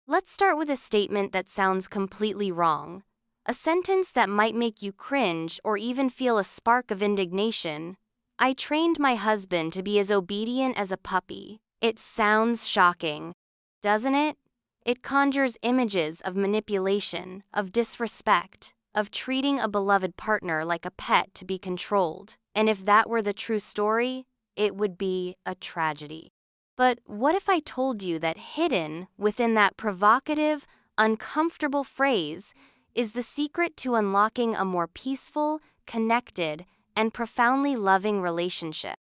Let's start with a statement that sounds completely wrong. A sentence that might make you cringe or even feel a spark of indignation. I trained my husband to be as obedient as a puppy. It sounds shocking, doesn't it? It conjures images of manipulation, of disrespect, of treating a beloved partner like a pet to be controlled. And if that were the true story, it would be a tragedy. But what if I told you that hidden within that provocative, uncomfortable phrase is the secret to unlocking a more peaceful, connected, and profoundly loving relationship?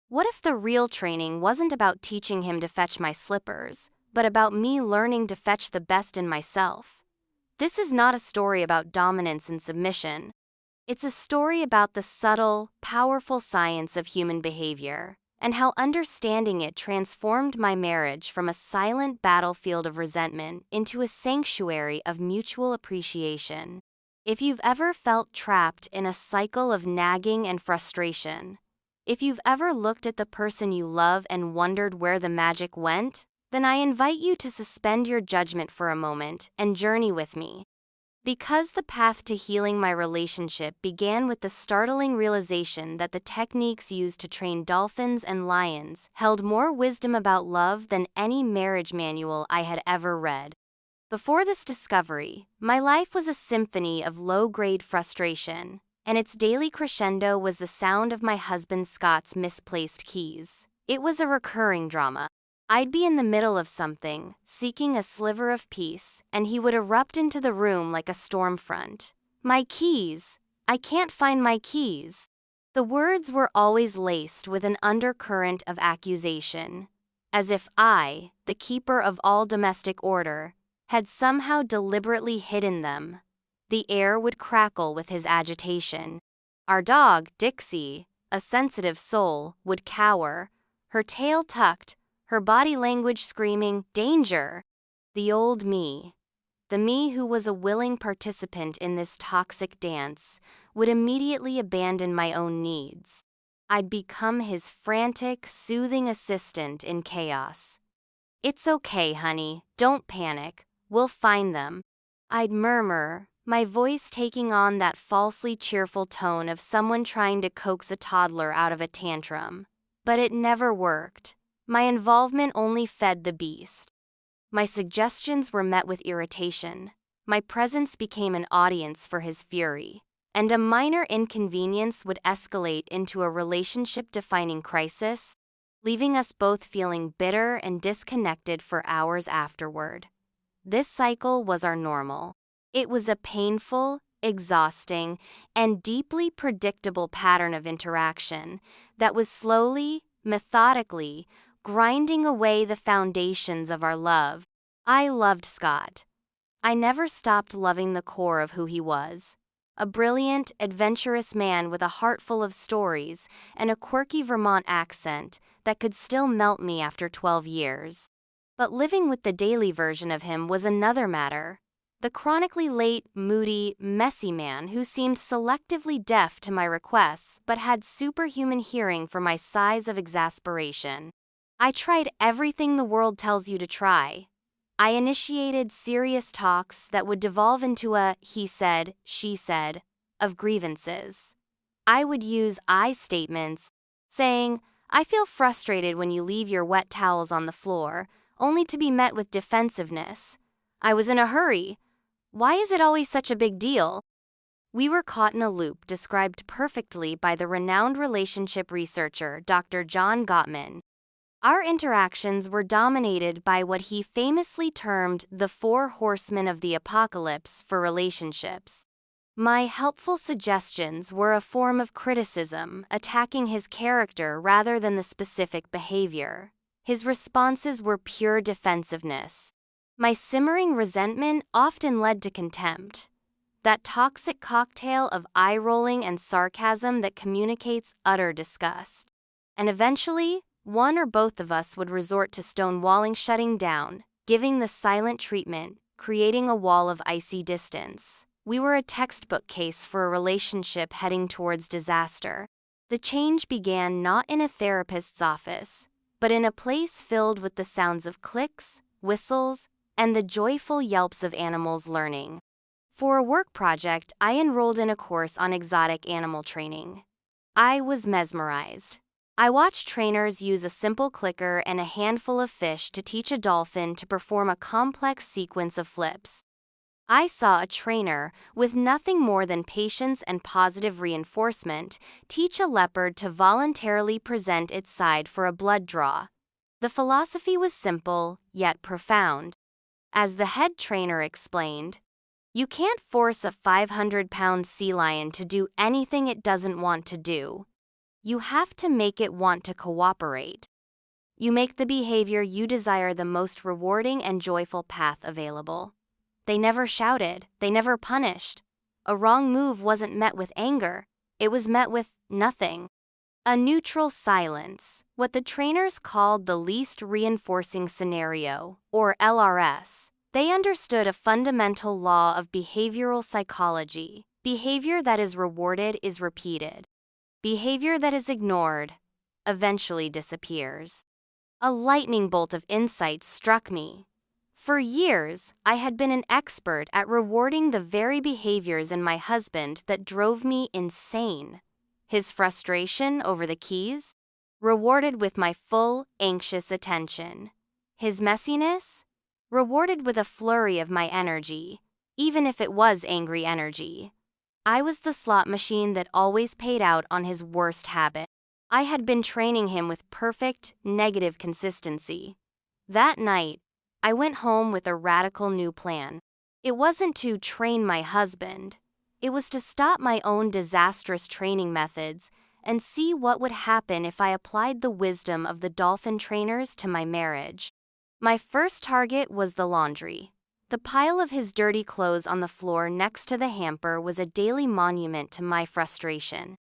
What if the real training wasn't about teaching him to fetch my slippers, but about me learning to fetch the best in myself? This is not a story about dominance and submission. It's a story about the subtle, powerful science of human behavior, and how understanding it transformed my marriage from a silent battlefield of resentment into a sanctuary of mutual appreciation. If you've ever felt trapped in a cycle of nagging and frustration, if you've ever looked at the person you love and wondered where the magic went, then I invite you to suspend your judgment for a moment and journey with me. Because the path to healing my relationship began with the startling realization that the techniques used to train dolphins and lions held more wisdom about love than any marriage manual I had ever read. Before this discovery, my life was a symphony of low-grade frustration, and its daily crescendo was the sound of my husband Scott's misplaced keys. It was a recurring drama. I'd be in the middle of something, seeking a sliver of peace, and he would erupt into the room like a storm front. My keys! I can't find my keys! The words were always laced with an undercurrent of accusation, as if I, the keeper of all domestic order, had somehow deliberately hidden them. The air would crackle with his agitation. Our dog, Dixie, a sensitive soul, would cower, her tail tucked, her body language screaming, "Danger!" The old me, the me who was a willing participant in this toxic dance, would immediately abandon my own needs. I'd become his frantic, soothing assistant in chaos. "It's okay, honey, don't panic, we'll find them," I'd murmur, my voice taking on that falsely cheerful tone of someone trying to coax a toddler out of a tantrum. But it never worked. My involvement only fed the beast. My suggestions were met with irritation. My presence became an audience for his fury, and a minor inconvenience would escalate into a relationship-defining crisis, leaving us both feeling bitter and disconnected for hours afterward. This cycle was our normal. It was a painful, exhausting, and deeply predictable pattern of interaction that was slowly, methodically, grinding away the foundations of our love. I loved Scott. I never stopped loving the core of who he was. A brilliant, adventurous man with a heart full of stories and a quirky Vermont accent that could still melt me after 12 years. But living with the daily version of him was another matter. The chronically late, moody, messy man who seemed selectively deaf to my requests but had superhuman hearing for my sighs of exasperation. I tried everything the world tells you to try. I initiated serious talks that would devolve into a he said, she said of grievances. I would use I statements, saying, "I feel frustrated when you leave your wet towels on the floor," only to be met with defensiveness. "I was in a hurry. Why is it always such a big deal?" We were caught in a loop described perfectly by the renowned relationship researcher Dr. John Gottman. Our interactions were dominated by what he famously termed the Four Horsemen of the Apocalypse for relationships. My helpful suggestions were a form of criticism, attacking his character rather than the specific behavior. His responses were pure defensiveness. My simmering resentment often led to contempt, that toxic cocktail of eye-rolling and sarcasm that communicates utter disgust. And eventually, one or both of us would resort to stonewalling, shutting down, giving the silent treatment, creating a wall of icy distance. We were a textbook case for a relationship heading towards disaster. The change began not in a therapist's office, but in a place filled with the sounds of clicks, whistles, and the joyful yelps of animals learning. For a work project, I enrolled in a course on exotic animal training. I was mesmerized. I watched trainers use a simple clicker and a handful of fish to teach a dolphin to perform a complex sequence of flips. I saw a trainer, with nothing more than patience and positive reinforcement, teach a leopard to voluntarily present its side for a blood draw. The philosophy was simple, yet profound. As the head trainer explained, you can't force a 500-pound sea lion to do anything it doesn't want to do. You have to make it want to cooperate. You make the behavior you desire the most rewarding and joyful path available. They never shouted, they never punished. A wrong move wasn't met with anger, it was met with nothing. A neutral silence, what the trainers called the least reinforcing scenario, or LRS. They understood a fundamental law of behavioral psychology. Behavior that is rewarded is repeated. Behavior that is ignored eventually disappears. A lightning bolt of insight struck me. For years, I had been an expert at rewarding the very behaviors in my husband that drove me insane. His frustration over the keys? Rewarded with my full, anxious attention. His messiness? Rewarded with a flurry of my energy, even if it was angry energy. I was the slot machine that always paid out on his worst habit. I had been training him with perfect, negative consistency. That night, I went home with a radical new plan. It wasn't to train my husband. It was to stop my own disastrous training methods and see what would happen if I applied the wisdom of the dolphin trainers to my marriage. My first target was the laundry. The pile of his dirty clothes on the floor next to the hamper was a daily monument to my frustration.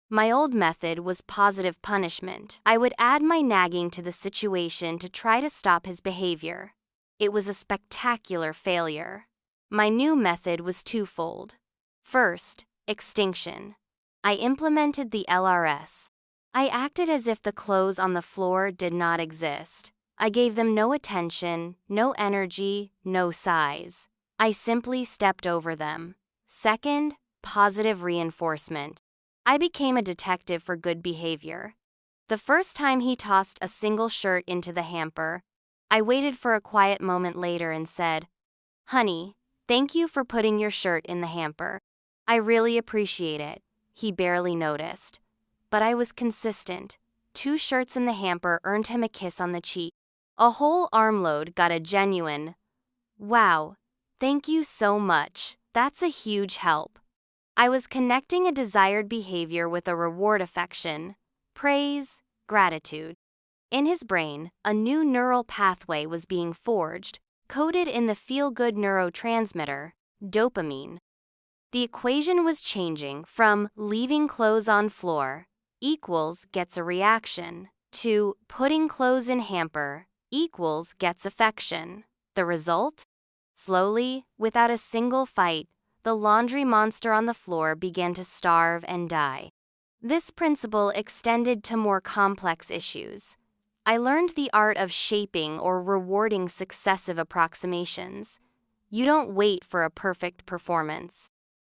My old method was positive punishment. I would add my nagging to the situation to try to stop his behavior. It was a spectacular failure. My new method was twofold. First, extinction. I implemented the LRS. I acted as if the clothes on the floor did not exist. I gave them no attention, no energy, no size. I simply stepped over them. Second, positive reinforcement. I became a detective for good behavior. The first time he tossed a single shirt into the hamper, I waited for a quiet moment later and said, "Honey, thank you for putting your shirt in the hamper. I really appreciate it." He barely noticed. But I was consistent. 2 shirts in the hamper earned him a kiss on the cheek. A whole armload got a genuine, "Wow, thank you so much. That's a huge help." I was connecting a desired behavior with a reward affection, praise, gratitude. In his brain, a new neural pathway was being forged, coded in the feel-good neurotransmitter, dopamine. The equation was changing from leaving clothes on floor equals gets a reaction to putting clothes in hamper equals gets affection. The result? Slowly, without a single fight, the laundry monster on the floor began to starve and die. This principle extended to more complex issues. I learned the art of shaping or rewarding successive approximations. You don't wait for a perfect performance.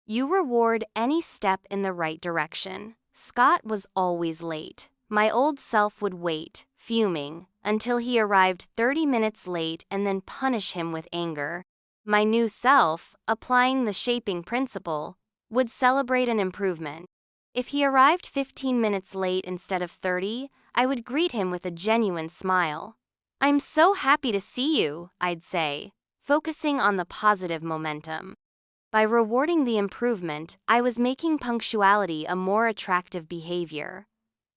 You reward any step in the right direction. Scott was always late. My old self would wait, fuming, until he arrived 30 minutes late and then punish him with anger. My new self, applying the shaping principle, would celebrate an improvement. If he arrived 15 minutes late instead of 30, I would greet him with a genuine smile. "I'm so happy to see you," I'd say, focusing on the positive momentum. By rewarding the improvement, I was making punctuality a more attractive behavior.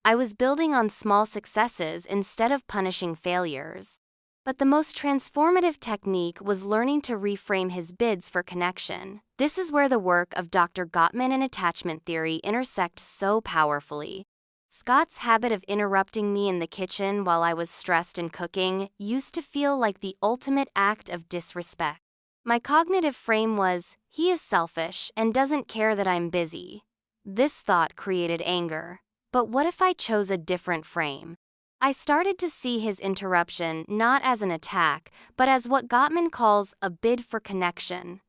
I was building on small successes instead of punishing failures. But the most transformative technique was learning to reframe his bids for connection. This is where the work of Dr. Gottman and attachment theory intersect so powerfully. Scott's habit of interrupting me in the kitchen while I was stressed and cooking used to feel like the ultimate act of disrespect. My cognitive frame was, he is selfish and doesn't care that I'm busy. This thought created anger. But what if I chose a different frame? I started to see his interruption not as an attack, but as what Gottman calls a bid for connection.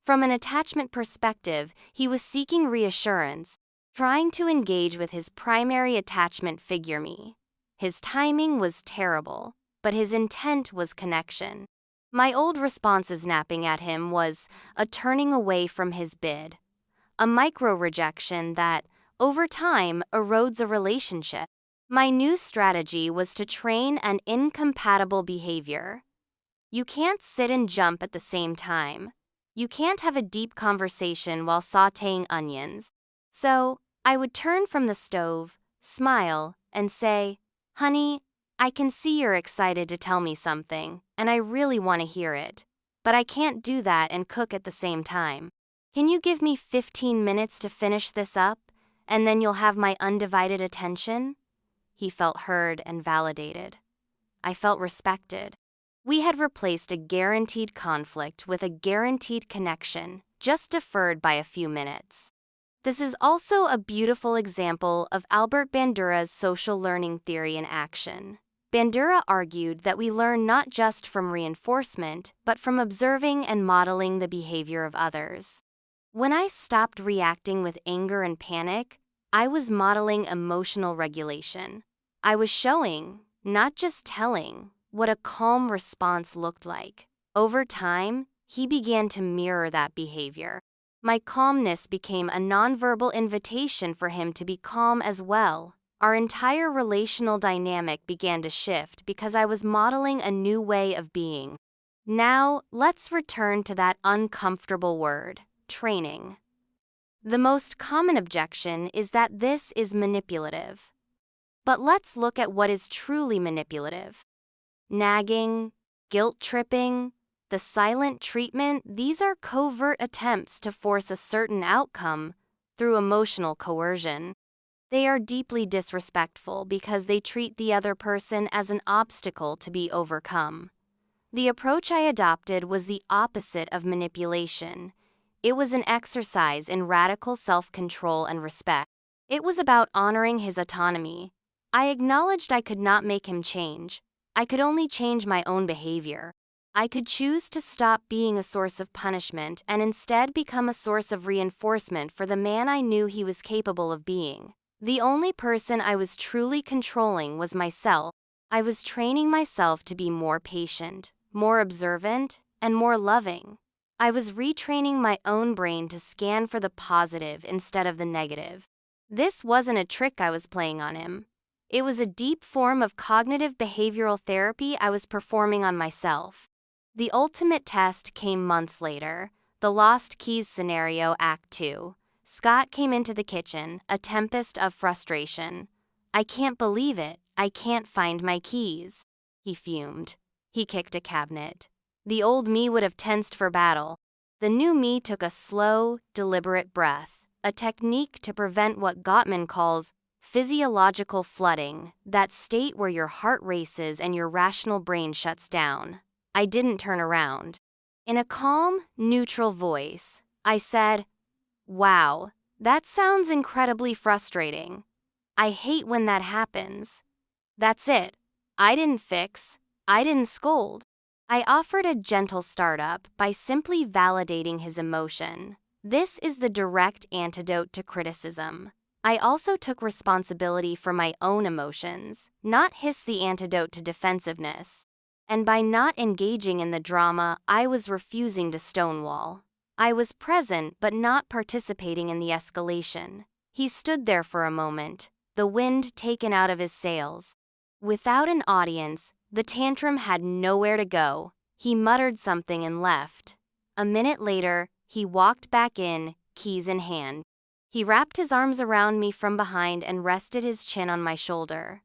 From an attachment perspective, he was seeking reassurance, trying to engage with his primary attachment figure, me. His timing was terrible, but his intent was connection. My old responses napping at him was a turning away from his bid, a micro-rejection that, over time, erodes a relationship. My new strategy was to train an incompatible behavior. You can't sit and jump at the same time. You can't have a deep conversation while sautéing onions. So, I would turn from the stove, smile, and say, "Honey, I can see you're excited to tell me something, and I really want to hear it. But I can't do that and cook at the same time. Can you give me 15 minutes to finish this up, and then you'll have my undivided attention?" He felt heard and validated. I felt respected. We had replaced a guaranteed conflict with a guaranteed connection, just deferred by a few minutes. This is also a beautiful example of Albert Bandura's social learning theory in action. Bandura argued that we learn not just from reinforcement, but from observing and modeling the behavior of others. When I stopped reacting with anger and panic, I was modeling emotional regulation. I was showing, not just telling, what a calm response looked like. Over time, he began to mirror that behavior. My calmness became a nonverbal invitation for him to be calm as well. Our entire relational dynamic began to shift because I was modeling a new way of being. Now, let's return to that uncomfortable word, training. The most common objection is that this is manipulative. But let's look at what is truly manipulative. Nagging, guilt-tripping, the silent treatment, these are covert attempts to force a certain outcome through emotional coercion. They are deeply disrespectful because they treat the other person as an obstacle to be overcome. The approach I adopted was the opposite of manipulation. It was an exercise in radical self-control and respect. It was about honoring his autonomy. I acknowledged I could not make him change. I could only change my own behavior. I could choose to stop being a source of punishment and instead become a source of reinforcement for the man I knew he was capable of being. The only person I was truly controlling was myself. I was training myself to be more patient, more observant, and more loving. I was retraining my own brain to scan for the positive instead of the negative. This wasn't a trick I was playing on him. It was a deep form of cognitive behavioral therapy I was performing on myself. The ultimate test came months later, the Lost Keys scenario, Act 2. Scott came into the kitchen, a tempest of frustration. "I can't believe it. I can't find my keys," he fumed. He kicked a cabinet. The old me would have tensed for battle. The new me took a slow, deliberate breath, a technique to prevent what Gottman calls physiological flooding, that state where your heart races and your rational brain shuts down. I didn't turn around. In a calm, neutral voice, I said, "Wow, that sounds incredibly frustrating. I hate when that happens." That's it. I didn't fix. I didn't scold. I offered a gentle startup by simply validating his emotion. This is the direct antidote to criticism. I also took responsibility for my own emotions, not hiss the antidote to defensiveness. And by not engaging in the drama, I was refusing to stonewall. I was present but not participating in the escalation. He stood there for a moment, the wind taken out of his sails. Without an audience, the tantrum had nowhere to go. He muttered something and left. A minute later, he walked back in, keys in hand. He wrapped his arms around me from behind and rested his chin on my shoulder.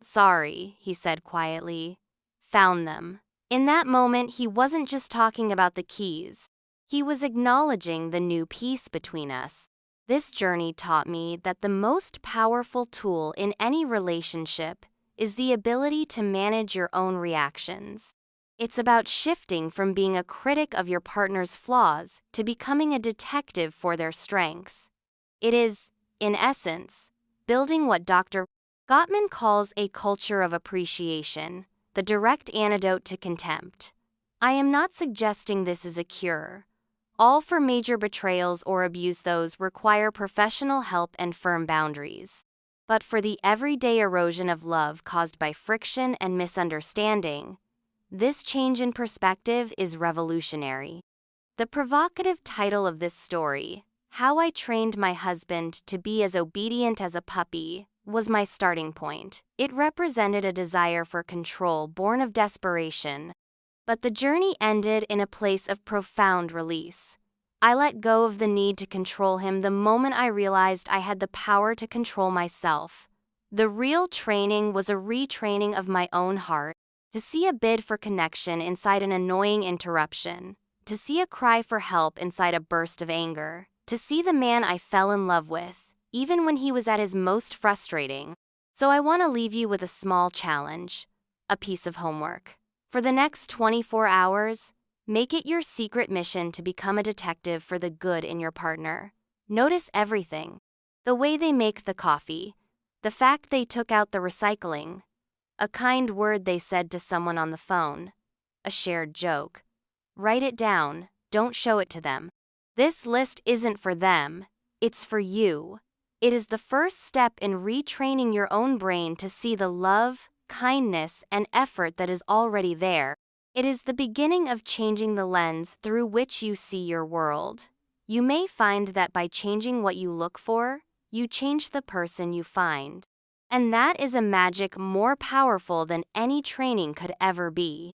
"Sorry," he said quietly. "Found them." In that moment, he wasn't just talking about the keys. He was acknowledging the new peace between us. This journey taught me that the most powerful tool in any relationship is the ability to manage your own reactions. It's about shifting from being a critic of your partner's flaws to becoming a detective for their strengths. It is, in essence, building what Dr. Gottman calls a culture of appreciation the direct antidote to contempt. I am not suggesting this is a cure. All for major betrayals or abuse, those require professional help and firm boundaries. But for the everyday erosion of love caused by friction and misunderstanding, this change in perspective is revolutionary. The provocative title of this story, How I Trained My Husband to Be as Obedient as a Puppy, was my starting point. It represented a desire for control born of desperation. But the journey ended in a place of profound release. I let go of the need to control him the moment I realized I had the power to control myself. The real training was a retraining of my own heart, to see a bid for connection inside an annoying interruption, to see a cry for help inside a burst of anger, to see the man I fell in love with, even when he was at his most frustrating. So I want to leave you with a small challenge, a piece of homework. For the next 24 hours, make it your secret mission to become a detective for the good in your partner. Notice everything. The way they make the coffee, the fact they took out the recycling, a kind word they said to someone on the phone, a shared joke. Write it down, don't show it to them. This list isn't for them, it's for you. It is the first step in retraining your own brain to see the love, kindness, and effort that is already there. It is the beginning of changing the lens through which you see your world. You may find that by changing what you look for, you change the person you find. And that is a magic more powerful than any training could ever be.